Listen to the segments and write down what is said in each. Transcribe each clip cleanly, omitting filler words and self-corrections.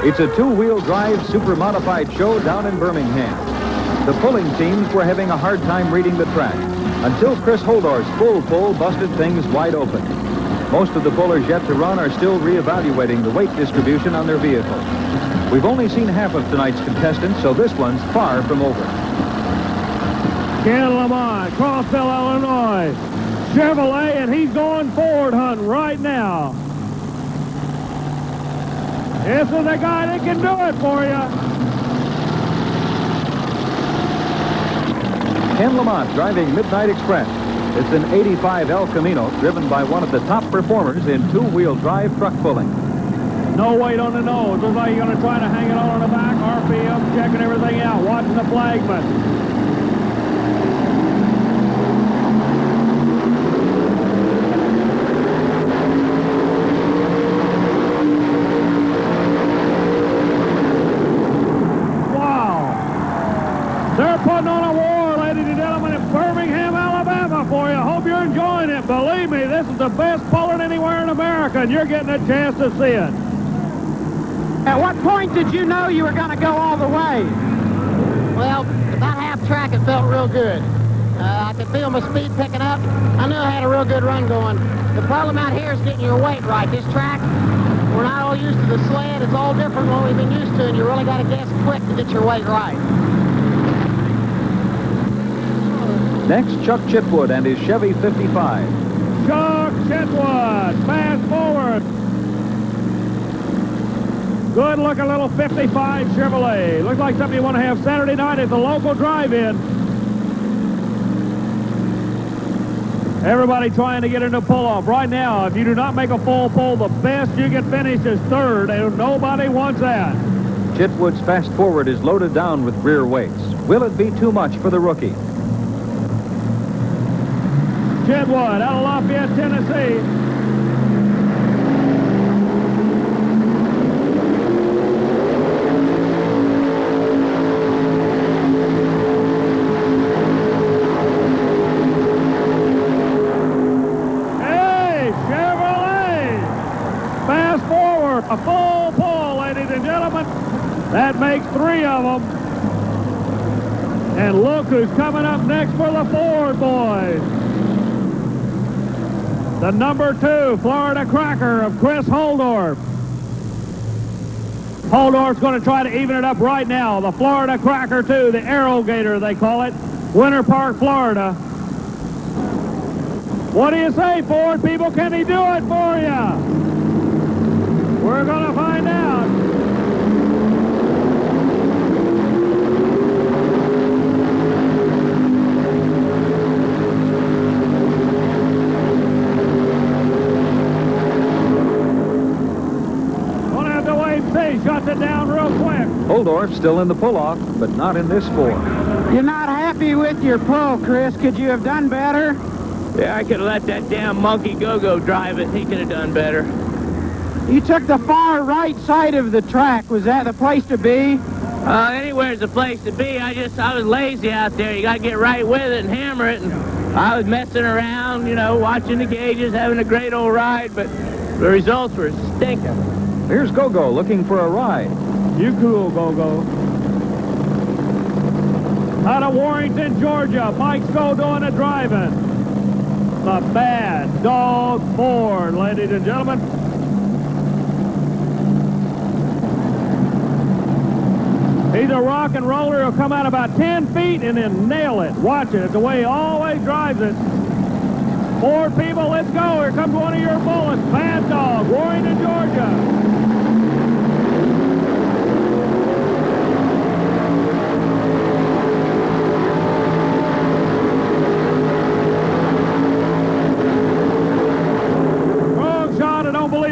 It's a two-wheel drive super modified show down in Birmingham. The pulling teams were having a hard time reading the track until Chris Holdorf's full pull busted things wide open. Most of the pullers yet to run are still reevaluating the weight distribution on their vehicles. We've only seen half of tonight's contestants, so this one's far from over. Ken Lamont, Crossville, Illinois. Chevrolet, and he's going forward hunting right now. This is the guy that can do it for you. Ken Lamont driving Midnight Express. It's an 85 El Camino driven by one of the top performers in two-wheel drive truck pulling. No weight on the nose. Looks like you're going to try to hang it on the back. RPM, checking everything out, watching the flagman. They're putting on a war, ladies and gentlemen, in Birmingham, Alabama for you. Hope you're enjoying it. Believe me, this is the best pulling anywhere in America, and you're getting a chance to see it. At what point did you know you were going to go all the way? Well, about half track, it felt real good. I could feel my speed picking up. I knew I had a real good run going. The problem out here is getting your weight right. This track, we're not all used to the sled. It's all different than what we've been used to, and you really got to guess quick to get your weight right. Next, Chuck Chitwood and his Chevy 55. Chuck Chitwood, fast forward. Good-looking little 55 Chevrolet. Looks like something you want to have Saturday night at the local drive-in. Everybody trying to get into pull-off. Right now, if you do not make a full pull, the best you can finish is third, and nobody wants that. Chitwood's fast forward is loaded down with rear weights. Will it be too much for the rookie? Chitwood out of Lafayette, Tennessee. Hey, Chevrolet! Fast forward, a full pull, ladies and gentlemen. That makes 3 of them. And look who's coming up next for the Ford boys. The number 2 Florida Cracker of Chris Holdorf. Holdorf's going to try to even it up right now. The Florida Cracker 2, the Aerogator they call it, Winter Park, Florida. What do you say, Ford people? Can he do it for you? We're going to find out. Shuts it down real quick. Holdorf still in the pull-off, but not in this Ford. You're not happy with your pull, Chris. Could you have done better? Yeah, I could have let that damn monkey go-go drive it. He could have done better. You took the far right side of the track. Was that the place to be? Anywhere's the place to be. I was lazy out there. You got to get right with it and hammer it. And I was messing around, you know, watching the gauges, having a great old ride, but the results were stinking. Here's Go-Go looking for a ride. You cool, Go-Go. Out of Warrington, Georgia, Mike Sco doing the driving. The Bad Dog Ford, ladies and gentlemen. He's a rock and roller. He'll come out about 10 feet and then nail it. Watch it. It's the way he always drives it. Ford people, let's go. Here comes one of your bullets. Bad Dog, Warrington, Georgia.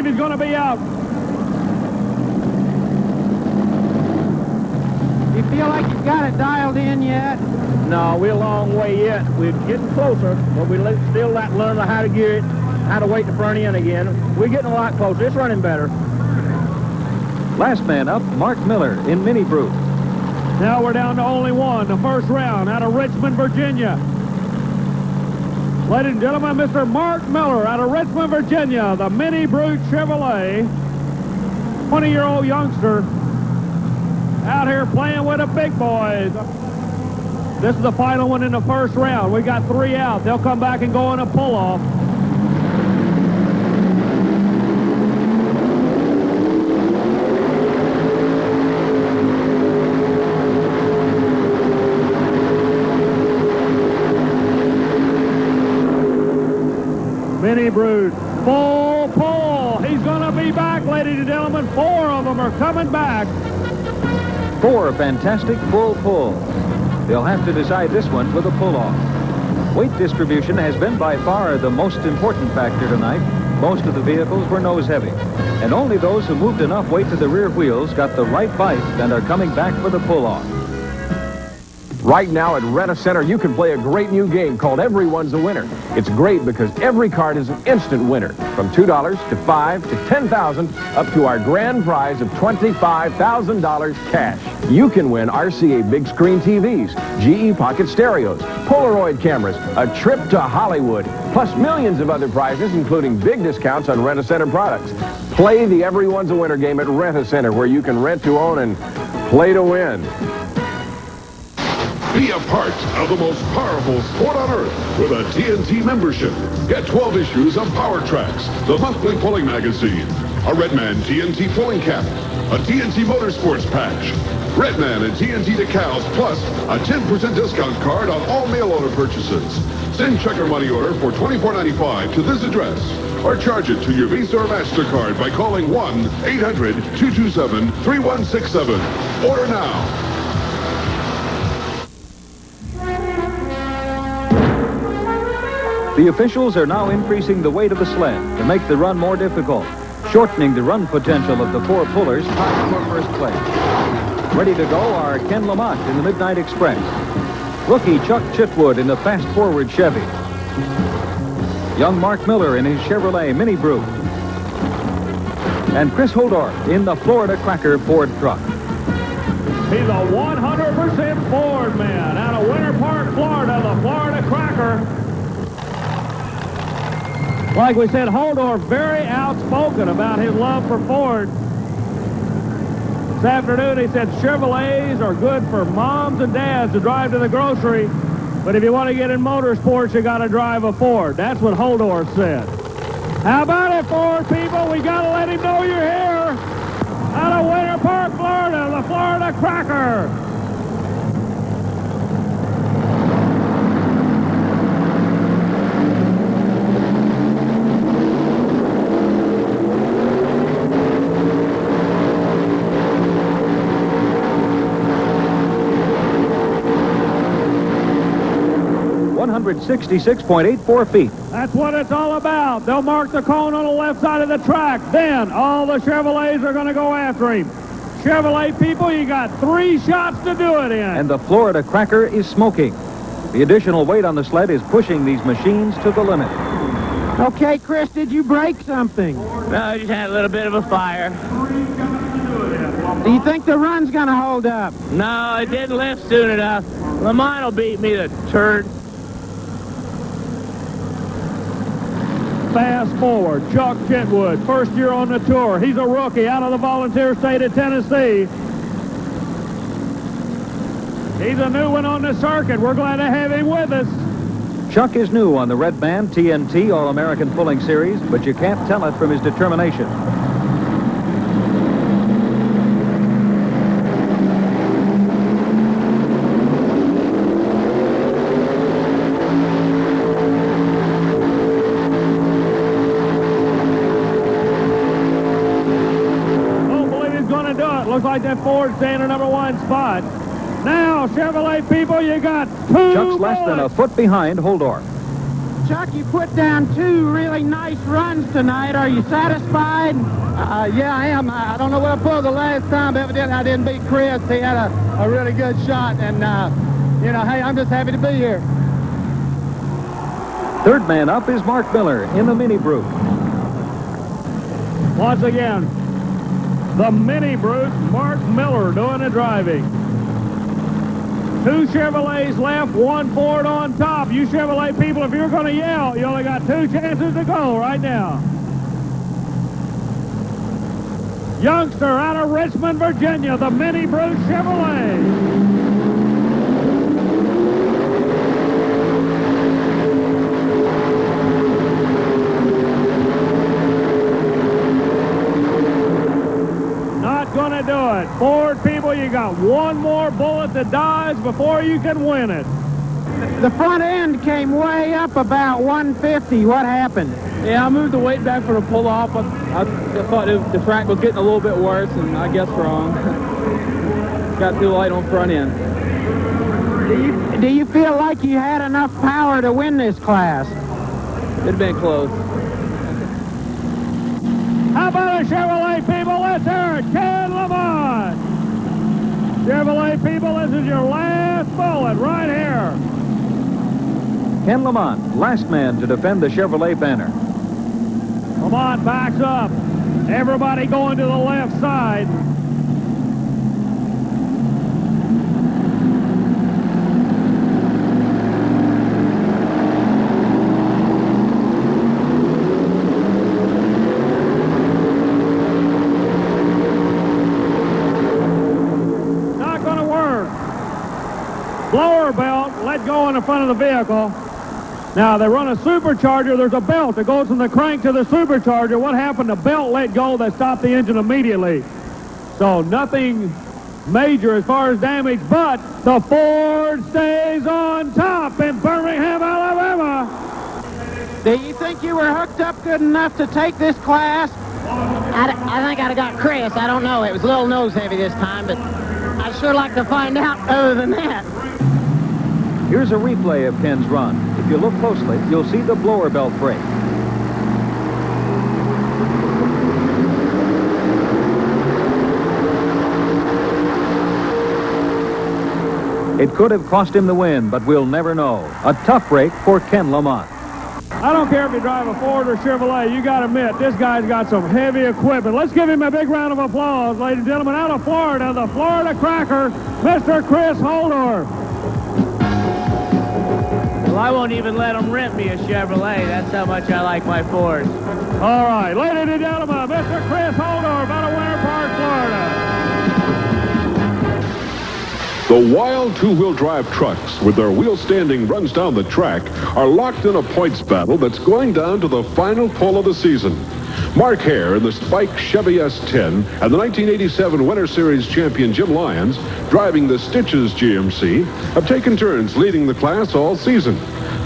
He's going to be out. You feel like you've got it dialed in yet? No, we're a long way yet. We're getting closer, but we still learn how to gear it, how to wait the front end again. We're getting a lot closer. It's running better. Last man up, Mark Miller in Mini Brute. Now we're down to only one, the first round out of Richmond, Virginia. Ladies and gentlemen, Mr. Mark Miller out of Richmond, Virginia, the Mini Brute Chevrolet, 20-year-old youngster. out here playing with the big boys. This is the final one in the first round. We got 3 out. They'll come back and go in a pull-off. Mini Brute, full pull. He's going to be back, ladies and gentlemen. 4 of them are coming back. 4 fantastic full pulls. They'll have to decide this one with a pull-off. Weight distribution has been by far the most important factor tonight. Most of the vehicles were nose-heavy, and only those who moved enough weight to the rear wheels got the right bite and are coming back for the pull-off. Right now at Rent-A-Center, you can play a great new game called Everyone's a Winner. It's great because every card is an instant winner, from $2 to $5 to $10,000, up to our grand prize of $25,000 cash. You can win RCA big screen TVs, GE pocket stereos, Polaroid cameras, a trip to Hollywood, plus millions of other prizes, including big discounts on Rent-A-Center products. Play the Everyone's a Winner game at Rent-A-Center, where you can rent to own and play to win. Be a part of the most powerful sport on earth with a TNT membership. Get 12 issues of Power Tracks, the monthly pulling magazine, a Redman TNT pulling cap, a TNT Motorsports patch, Redman and TNT decals, plus a 10% discount card on all mail order purchases. Send check or money order for $24.95 to this address, or charge it to your Visa or MasterCard by calling 1-800-227-3167. Order now. The officials are now increasing the weight of the sled to make the run more difficult, shortening the run potential of the 4 pullers tied for first place. Ready to go are Ken Lamont in the Midnight Express, rookie Chuck Chitwood in the fast-forward Chevy, young Mark Miller in his Chevrolet Mini Brute, and Chris Holdorf in the Florida Cracker Ford truck. He's a 100% Ford man out of Winter Park, Florida, the Florida Cracker. Like we said, Holdorf very outspoken about his love for Ford. This afternoon he said Chevrolets are good for moms and dads to drive to the grocery, but if you want to get in motorsports, you got to drive a Ford. That's what Holdorf said. How about it, Ford people? We got to let him know you're here. Out of Winter Park, Florida, the Florida Cracker. 166.84 feet. That's what it's all about. They'll mark the cone on the left side of the track. Then all the Chevrolets are going to go after him. Chevrolet people, you got 3 shots to do it in. And the Florida Cracker is smoking. The additional weight on the sled is pushing these machines to the limit. Okay, Chris, did you break something? No, I just had a little bit of a fire. Do you think the run's going to hold up? No, it didn't lift soon enough. Lamont will beat me, the turd. Fast forward, Chuck Chitwood, first year on the tour. He's a rookie out of the volunteer state of Tennessee. He's a new one on the circuit. We're glad to have him with us. Chuck is new on the Red Band TNT All-American Pulling Series, but you can't tell it from his determination. Looks like that Ford's staying in the #1 spot. Now, Chevrolet people, you got 2 Chuck's less than a foot behind Holdorf. Chuck, you put down 2 really nice runs tonight. Are you satisfied? Yeah, I am. I don't know what I pulled the last time, but evidently I didn't beat Chris. He had a really good shot, and, you know, hey, I'm just happy to be here. Third man up is Mark Miller in the Mini Brute. Once again, the Mini Brute, Mark Miller doing the driving. 2 Chevrolets left, 1 Ford on top. You Chevrolet people, if you're going to yell, you only got 2 chances to go right now. youngster out of Richmond, Virginia, the Mini Bruce Chevrolet. Gonna do it. Ford people, you got one more bullet that dies before you can win it. The front end came way up about 150. What happened? Yeah, I moved the weight back for the pull-off. I thought the track was getting a little bit worse, and I guess wrong. Got too light on front end. Do you feel like you had enough power to win this class? It'd been close. How about a Chevrolet, people? Let's hear it. Ken Lamont. Chevrolet, people, this is your last bullet right here. Ken Lamont, last man to defend the Chevrolet banner. Lamont backs up. Everybody going to the left side. Blower belt let go in the front of the vehicle. Now they run a supercharger. There's a belt that goes from the crank to the supercharger. What happened? The belt let go. That stopped the engine immediately. So nothing major as far as damage, but the Ford stays on top in Birmingham, Alabama. Do you think you were hooked up good enough to take this class? I think I'd have got Chris. I don't know. It was a little nose heavy this time, but I'd sure like to find out other than that. Here's a replay of Ken's run. If you look closely, you'll see the blower belt break. It could have cost him the win, but we'll never know. A tough break for Ken Lamont. I don't care if you drive a Ford or Chevrolet, you got to admit, this guy's got some heavy equipment. Let's give him a big round of applause, ladies and gentlemen. Out of Florida, the Florida Cracker, Mr. Chris Holdorf. Well, I won't even let them rent me a Chevrolet. That's how much I like my Fords. All right, ladies and gentlemen, Mr. Chris Holdorf out of Winter Park, Florida. The wild two-wheel drive trucks with their wheel standing runs down the track are locked in a points battle that's going down to the final pull of the season. Mark Hare in the Spike Chevy S10 and the 1987 Winter Series champion Jim Lyons, driving the Stitches GMC, have taken turns leading the class all season.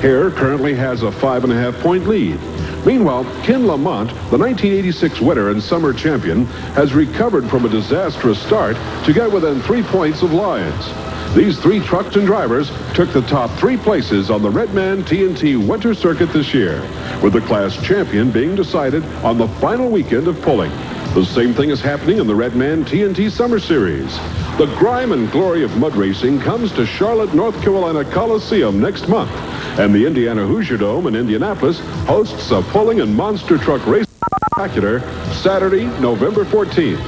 Hare currently has a 5.5-point lead. Meanwhile, Ken Lamont, the 1986 winter and summer champion, has recovered from a disastrous start to get within 3 points of Lyons. These three trucks and drivers took the top 3 places on the Redman TNT Winter Circuit this year, with the class champion being decided on the final weekend of pulling. The same thing is happening in the Redman TNT Summer Series. The grime and glory of mud racing comes to Charlotte, North Carolina Coliseum next month, and the Indiana Hoosier Dome in Indianapolis hosts a pulling and monster truck race spectacular Saturday, November 14th.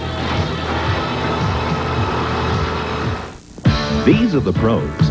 These are the pros.